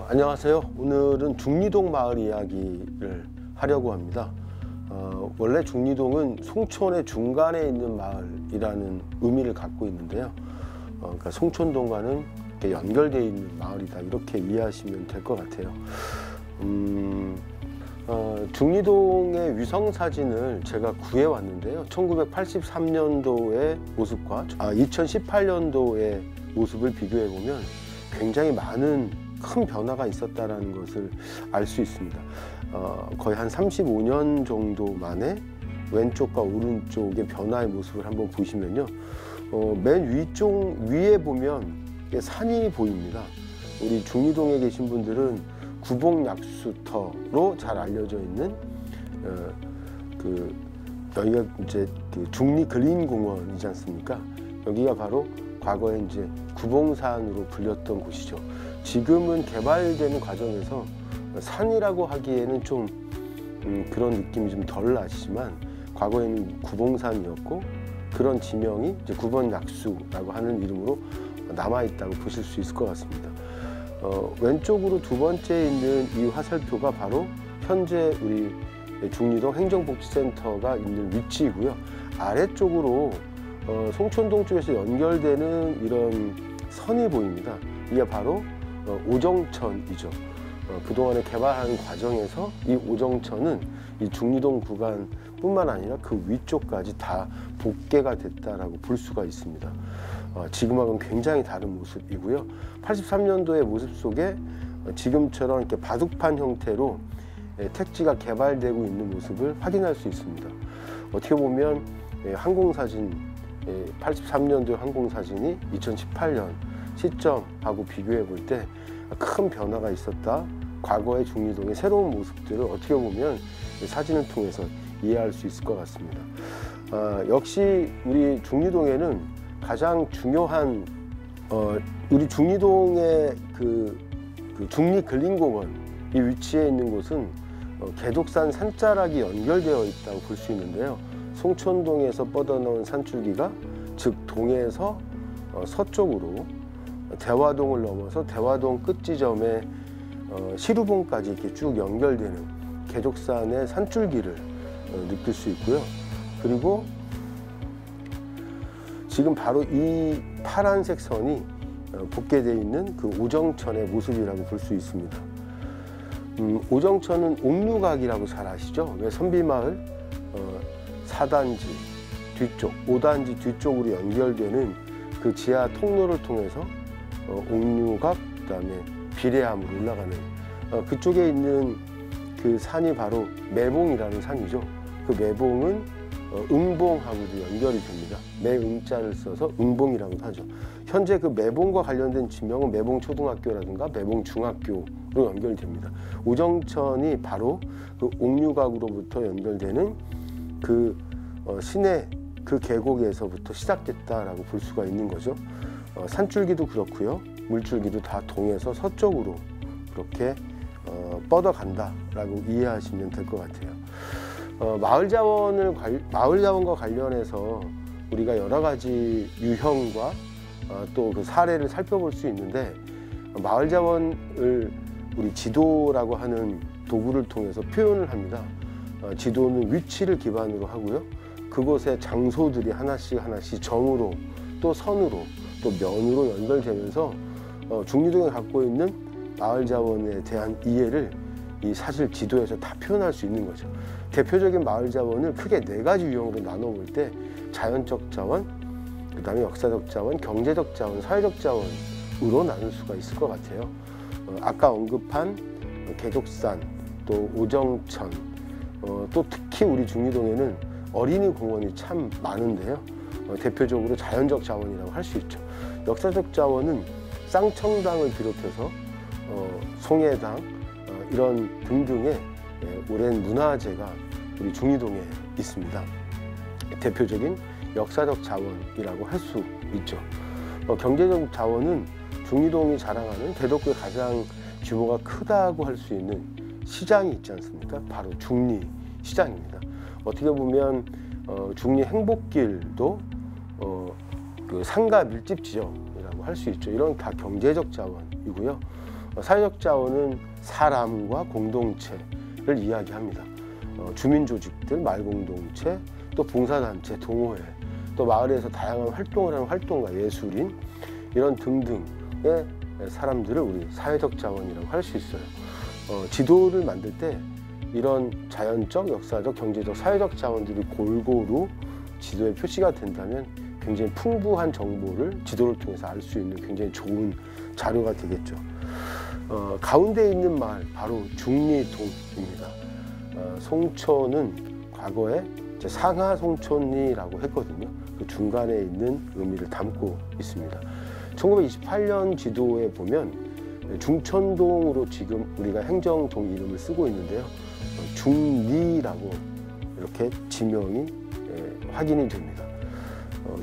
안녕하세요. 오늘은 중리동 마을 이야기를 하려고 합니다. 원래 중리동은 송촌의 중간에 있는 마을이라는 의미를 갖고 있는데요. 그러니까 송촌동과는 연결되어 있는 마을이다, 이렇게 이해하시면 될 것 같아요. 중리동의 위성 사진을 제가 구해왔는데요. 1983년도의 모습과 2018년도의 모습을 비교해보면 굉장히 많은 큰 변화가 있었다는 것을 알 수 있습니다. 거의 한 35년 정도 만에 왼쪽과 오른쪽의 변화의 모습을 한번 보시면요. 맨 위쪽 위에 보면 산이 보입니다. 우리 중리동에 계신 분들은 구봉약수터로 잘 알려져 있는 여기가 이제 중리그린공원이지 않습니까? 여기가 바로 과거에 이제 구봉산으로 불렸던 곳이죠. 지금은 개발되는 과정에서 산이라고 하기에는 좀 그런 느낌이 좀 덜 나시지만, 과거에는 구봉산이었고 그런 지명이 이제 구봉약수라고 하는 이름으로 남아있다고 보실 수 있을 것 같습니다. 왼쪽으로 두 번째 있는 이 화살표가 바로 현재 우리 중리동 행정복지센터가 있는 위치이고요. 아래쪽으로 송촌동 쪽에서 연결되는 이런 선이 보입니다. 이게 바로 오정천이죠. 그동안에 개발하는 과정에서 이 오정천은 이 중리동 구간 뿐만 아니라 그 위쪽까지 다 복개가 됐다라고 볼 수가 있습니다. 지금하고는 굉장히 다른 모습이고요. 83년도의 모습 속에 지금처럼 이렇게 바둑판 형태로 택지가 개발되고 있는 모습을 확인할 수 있습니다. 어떻게 보면 항공사진, 83년도의 항공사진이 2018년 시점하고 비교해 볼 때 큰 변화가 있었다. 과거의 중리동의 새로운 모습들을 어떻게 보면 사진을 통해서 이해할 수 있을 것 같습니다. 역시 우리 중리동에는 가장 중요한 우리 중리동의 그 중리그린공원 이 위치에 있는 곳은 개독산 산자락이 연결되어 있다고 볼 수 있는데요. 송촌동에서 뻗어나온 산줄기가 즉 동에서 서쪽으로 대화동을 넘어서 대화동 끝 지점에 시루봉까지 이렇게 쭉 연결되는 개독산의 산줄기를 느낄 수 있고요. 그리고 지금 바로 이 파란색 선이 복개되어 있는 그 오정천의 모습이라고 볼 수 있습니다. 오정천은 옥류각이라고 잘 아시죠? 왜 선비마을 4단지 뒤쪽, 5단지 뒤쪽으로 연결되는 그 지하 통로를 통해서 옥류각, 그다음에 비례함으로 올라가는 그쪽에 있는 그 산이 바로 매봉이라는 산이죠. 그 매봉은 응봉하고도 연결이 됩니다. 매응자를 써서 응봉이라고도 하죠. 현재 그 매봉과 관련된 지명은 매봉초등학교라든가 매봉중학교로 연결됩니다. 오정천이 바로 그 옥류각으로부터 연결되는 그 시내 그 계곡에서부터 시작됐다라고 볼 수가 있는 거죠. 산줄기도 그렇고요, 물줄기도 다 동에서 서쪽으로 그렇게 뻗어간다라고 이해하시면 될 것 같아요. 마을 자원과 관련해서 우리가 여러 가지 유형과 또 그 사례를 살펴볼 수 있는데, 마을 자원을 우리 지도라고 하는 도구를 통해서 표현을 합니다. 지도는 위치를 기반으로 하고요. 그곳의 장소들이 하나씩 점으로 또 선으로 또 면으로 연결되면서 중리동에 갖고 있는 마을 자원에 대한 이해를 이 사실 지도에서 다 표현할 수 있는 거죠. 대표적인 마을 자원을 크게 4가지 유형으로 나눠볼 때 자연적 자원, 그 다음에 역사적 자원, 경제적 자원, 사회적 자원으로 나눌 수가 있을 것 같아요. 아까 언급한 개독산, 또 오정천, 또 특히 우리 중리동에는 어린이 공원이 참 많은데요. 대표적으로 자연적 자원이라고 할 수 있죠. 역사적 자원은 쌍청당을 비롯해서 송해당 이런 등등의 오랜 문화재가 우리 중리동에 있습니다. 대표적인 역사적 자원이라고 할 수 있죠. 경제적 자원은 중리동이 자랑하는 대덕구의 가장 규모가 크다고 할 수 있는 시장이 있지 않습니까? 바로 중리시장입니다. 어떻게 보면 중리 행복길도 그 상가 밀집 지역이라고 할 수 있죠. 이런 다 경제적 자원이고요. 사회적 자원은 사람과 공동체를 이야기합니다. 주민조직들, 마을공동체, 또 봉사단체, 동호회, 또 마을에서 다양한 활동을 하는 활동가, 예술인 이런 등등의 사람들을 우리 사회적 자원이라고 할 수 있어요. 지도를 만들 때 이런 자연적, 역사적, 경제적, 사회적 자원들이 골고루 지도에 표시가 된다면 굉장히 풍부한 정보를 지도를 통해서 알 수 있는 굉장히 좋은 자료가 되겠죠. 가운데 있는 마을 바로 중리동입니다. 송촌은 과거에 상하 송촌리라고 했거든요. 그 중간에 있는 의미를 담고 있습니다. 1928년 지도에 보면 중천동으로 지금 우리가 행정동 이름을 쓰고 있는데요. 중리라고 이렇게 지명이 확인이 됩니다.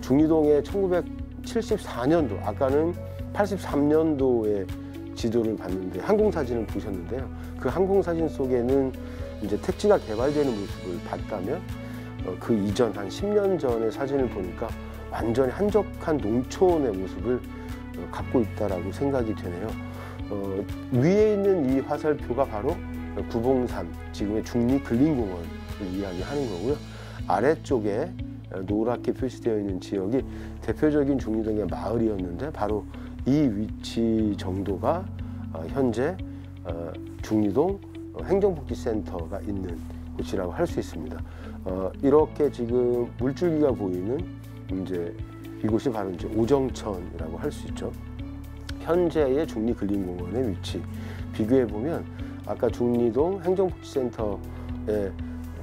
중리동에 1974년도, 아까는 83년도에 지도를 봤는데 항공사진을 보셨는데요. 그 항공사진 속에는 이제 택지가 개발되는 모습을 봤다면 그 이전 한 10년 전의 사진을 보니까 완전히 한적한 농촌의 모습을 갖고 있다라고 생각이 되네요. 위에 있는 이 화살표가 바로 구봉산, 지금의 중리근린공원을 이야기하는 거고요. 아래쪽에 노랗게 표시되어 있는 지역이 대표적인 중리동의 마을이었는데 바로 이 위치 정도가 현재 중리동 행정복지센터가 있는 곳이라고 할 수 있습니다. 이렇게 지금 물줄기가 보이는 이제 이곳이 바로 이제 오정천이라고 할 수 있죠. 현재의 중리근린공원의 위치 비교해 보면 아까 중리동 행정복지센터의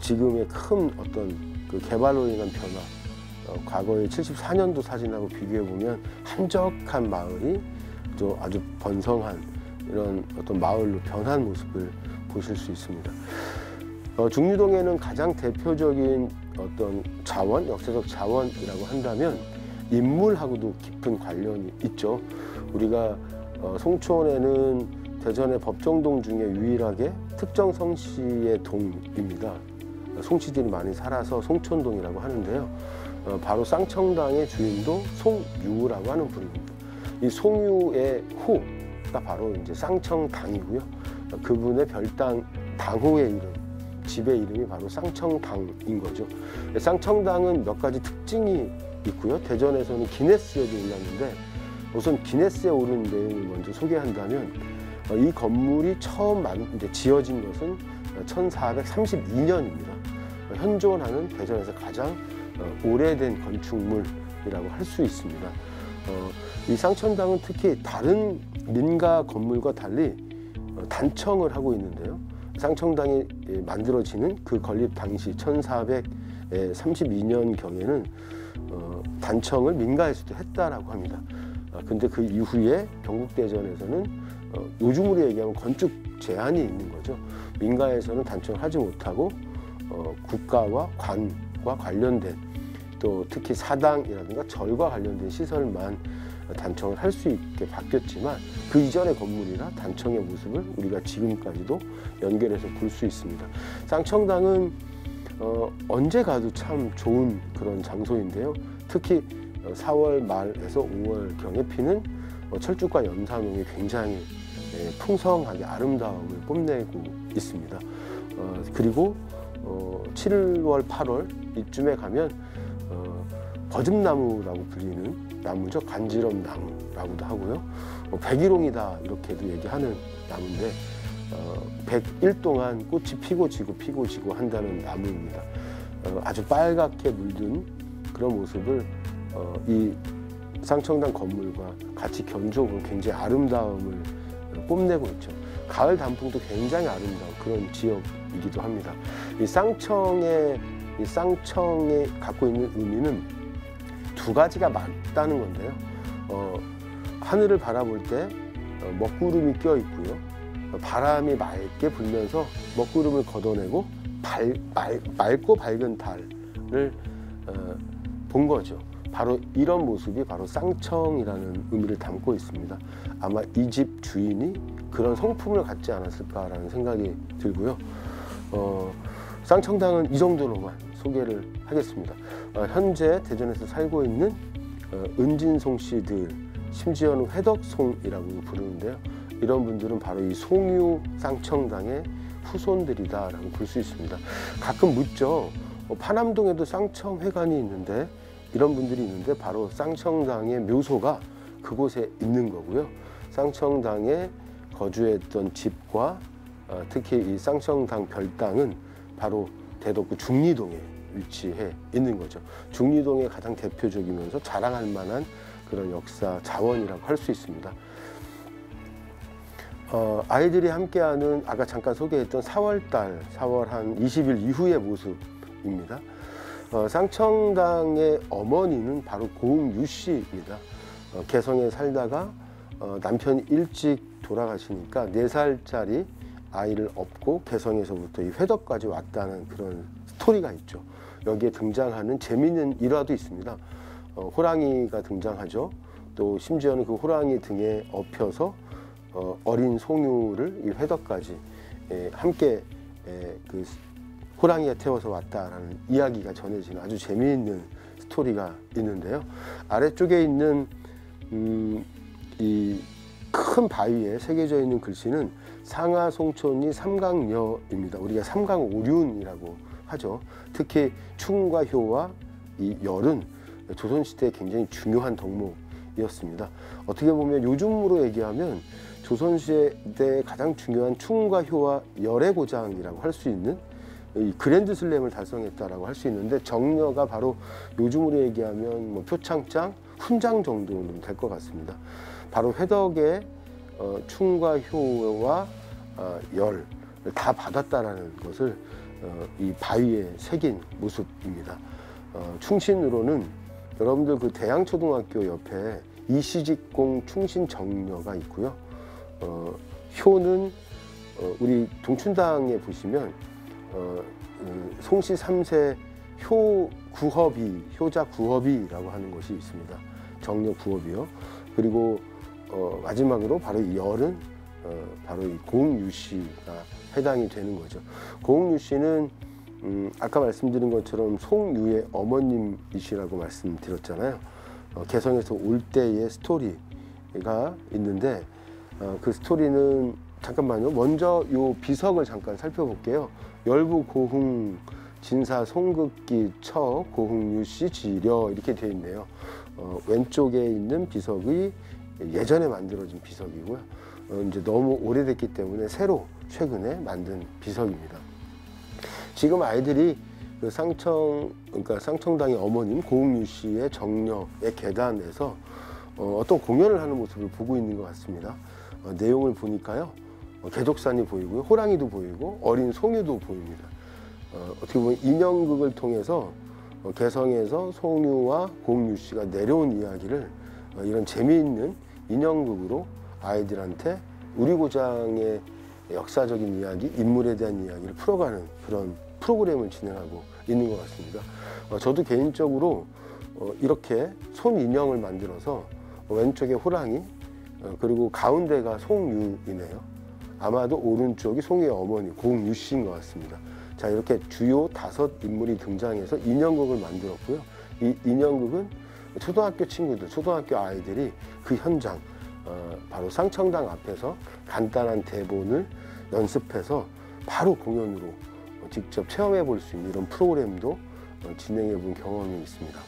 지금의 큰 어떤 그 개발로 인한 변화, 과거의 74년도 사진하고 비교해 보면 한적한 마을이 또 아주 번성한 이런 어떤 마을로 변한 모습을 보실 수 있습니다. 중리동에는 가장 대표적인 어떤 자원, 역사적 자원이라고 한다면 인물하고도 깊은 관련이 있죠. 우리가 송촌에는 대전의 법정동 중에 유일하게 특정 성씨의 동입니다. 송씨들이 많이 살아서 송촌동이라고 하는데요. 바로 쌍청당의 주인도 송유라고 하는 분입니다. 이 송유의 호가 바로 이제 쌍청당이고요. 그분의 별당 당호의 이름, 집의 이름이 바로 쌍청당인 거죠. 쌍청당은 몇 가지 특징이 있고요. 대전에서는 기네스에도 올랐는데 우선 기네스에 오른 내용을 먼저 소개한다면 이 건물이 처음 이제 지어진 것은 1432년입니다. 현존하는 대전에서 가장 오래된 건축물이라고 할 수 있습니다. 이 쌍청당은 특히 다른 민가 건물과 달리 단청을 하고 있는데요. 쌍청당이 만들어지는 그 건립 당시 1432년경에는 단청을 민가에서도 했다라고 합니다. 근데 그 이후에 경국대전에서는 요즘으로 얘기하면 건축 제한이 있는 거죠. 민가에서는 단청을 하지 못하고 국가와 관과 관련된 또 특히 사당이라든가 절과 관련된 시설만 단청을 할 수 있게 바뀌었지만 그 이전의 건물이나 단청의 모습을 우리가 지금까지도 연결해서 볼 수 있습니다. 쌍청당은 언제 가도 참 좋은 그런 장소인데요. 특히 4월 말에서 5월경에 피는 철쭉과 연산홍이 굉장히 풍성하게 아름다움을 뽐내고 있습니다. 그리고 7월, 8월 이쯤에 가면 버즘나무라고 불리는 나무죠. 간지럼나무라고도 하고요. 백일홍이다 이렇게도 얘기하는 나무인데 100일 동안 꽃이 피고 지고 피고 지고 한다는 나무입니다. 아주 빨갛게 물든 그런 모습을 이 쌍청당 건물과 같이 견조하고 굉장히 아름다움을 뽐내고 있죠. 가을 단풍도 굉장히 아름다운 그런 지역이기도 합니다. 이 쌍청이 갖고 있는 의미는 두 가지가 맞다는 건데요. 하늘을 바라볼 때 먹구름이 껴 있고요. 바람이 맑게 불면서 먹구름을 걷어내고 맑고 밝은 달을 본 거죠. 바로 이런 모습이 바로 쌍청이라는 의미를 담고 있습니다. 아마 이 집 주인이 그런 성품을 갖지 않았을까라는 생각이 들고요. 쌍청당은 이 정도로만 소개를 하겠습니다. 현재 대전에서 살고 있는 은진송 씨들, 심지어는 회덕송이라고 부르는데요. 이런 분들은 바로 이 송유 쌍청당의 후손들이다라고 볼 수 있습니다. 가끔 묻죠. 파남동에도 쌍청회관이 있는데, 이런 분들이 있는데 바로 쌍청당의 묘소가 그곳에 있는 거고요. 쌍청당에 거주했던 집과 특히 이 쌍청당 별당은 바로 대덕구 중리동에 위치해 있는 거죠. 중리동의 가장 대표적이면서 자랑할 만한 그런 역사 자원이라고 할 수 있습니다. 아이들이 함께하는 아까 잠깐 소개했던 4월 한 20일 이후의 모습입니다. 쌍청당의 어머니는 바로 고흥유 씨입니다. 개성에 살다가 남편이 일찍 돌아가시니까 4살짜리 아이를 업고 개성에서부터 이 회덕까지 왔다는 그런 스토리가 있죠. 여기에 등장하는 재미있는 일화도 있습니다. 호랑이가 등장하죠. 또 심지어는 그 호랑이 등에 업혀서 어린 송유를 이 회덕까지 함께 그 호랑이가 태워서 왔다라는 이야기가 전해지는 아주 재미있는 스토리가 있는데요. 아래쪽에 있는 이 큰 바위에 새겨져 있는 글씨는 상하송촌리 삼강여입니다. 우리가 삼강오륜이라고 하죠. 특히 충과 효와 이 열은 조선시대에 굉장히 중요한 덕목이었습니다. 어떻게 보면 요즘으로 얘기하면 조선시대에 가장 중요한 충과 효와 열의 고장이라고 할 수 있는 이 그랜드슬램을 달성했다라고 할 수 있는데, 정려가 바로 요즘으로 얘기하면 뭐 표창장, 훈장 정도는 될 것 같습니다. 바로 회덕의 충과 효와 열을 다 받았다라는 것을 이 바위에 새긴 모습입니다. 충신으로는 여러분들 그 대양초등학교 옆에 이시직공 충신정려가 있고요. 효는 우리 동춘당에 보시면 송씨 3세 효구허비, 효자 구허비라고 하는 것이 있습니다. 정려 구허비요. 그리고 마지막으로 바로 이 열은 바로 이 고흥유 씨가 해당이 되는 거죠. 고흥유 씨는 아까 말씀드린 것처럼 송유의 어머님이시라고 말씀드렸잖아요. 개성에서 올 때의 스토리가 있는데, 그 스토리는 잠깐만요. 먼저 요 비석을 잠깐 살펴볼게요. 열부 고흥 진사 송극기 처 고흥유 씨 지려 이렇게 되어 있네요. 왼쪽에 있는 비석이 예전에 만들어진 비석이고요. 이제 너무 오래됐기 때문에 새로 최근에 만든 비석입니다. 지금 아이들이 그 그러니까 쌍청당의 어머님 고흥유 씨의 정려의 계단에서 어떤 공연을 하는 모습을 보고 있는 것 같습니다. 내용을 보니까요, 개독산이 보이고요, 호랑이도 보이고 어린 송유도 보입니다. 어떻게 보면 인형극을 통해서 개성에서 송유와 고흥유 씨가 내려온 이야기를 이런 재미있는 인형극으로 아이들한테 우리 고장의 역사적인 이야기, 인물에 대한 이야기를 풀어가는 그런 프로그램을 진행하고 있는 것 같습니다. 저도 개인적으로 이렇게 손인형을 만들어서 왼쪽에 호랑이, 그리고 가운데가 송유이네요. 아마도 오른쪽이 송유의 어머니 고흥유 씨인 것 같습니다. 자, 이렇게 주요 5인물이 등장해서 인형극을 만들었고요. 이 인형극은 초등학교 친구들, 초등학교 아이들이 그 현장, 바로 쌍청당 앞에서 간단한 대본을 연습해서 바로 공연으로 직접 체험해 볼 수 있는 이런 프로그램도 진행해 본 경험이 있습니다.